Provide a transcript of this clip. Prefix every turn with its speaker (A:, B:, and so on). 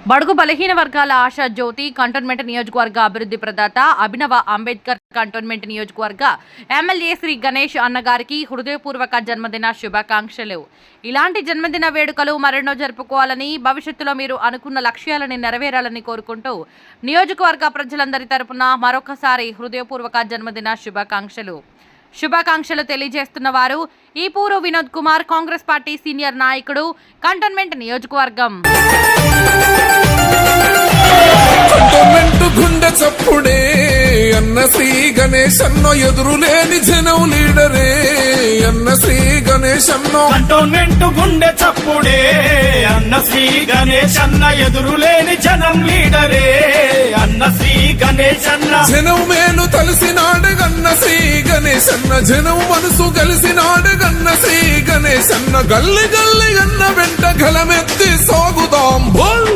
A: బడుగు బలహీన వర్గాల ఆశా జ్యోతి కంటోన్మెంట్ నియోజకవర్గ అభివృద్ధి ప్రదాత అభినవ అంబేద్కర్ కంటోన్మెంట్ నియోజకవర్గ ఎమ్మెల్యే శ్రీ గణేష్ అన్నగారికి హృదయపూర్వక జన్మదిన శుభాకాంక్షలు. ఇలాంటి జన్మదిన వేడుకలు మరెన్నో జరుపుకోవాలని, భవిష్యత్తులో మీరు అనుకున్న లక్ష్యాలని నెరవేరాలని కోరుకుంటూ నియోజకవర్గ ప్రజలందరి తరపున మరొకసారి హృదయపూర్వక జన్మదిన శుభాకాంక్షలు తెలియజేస్తున్న వారు ఈపూరు వినోద్ కుమార్, కాంగ్రెస్ పార్టీ సీనియర్ నాయకుడు, కంటోన్మెంట్ నియోజకవర్గం.
B: కంటోన్మెంట్ గుండె చప్పుడే అన్న శ్రీ గణేష్ అన్న, ఎదురులేని జనం లీడరే అన్న శ్రీ గణేష్ అన్న.
C: కంటోన్మెంట్ గుండె చప్పుడే అన్న శ్రీ గణేష్ అన్న, ఎదురులేని జనం లీడరే అన్న శ్రీ గణేష్ అన్న.
B: జనం మేలు తలసినాడు గన్న శ్రీ గణేష్ అన్న, జనం మనసు కలిసినాడు గన్న శ్రీ గణేష్ అన్న. గల్లి గల్లి గన్న వెంట గలమెత్తి సాగుదాం బోల్.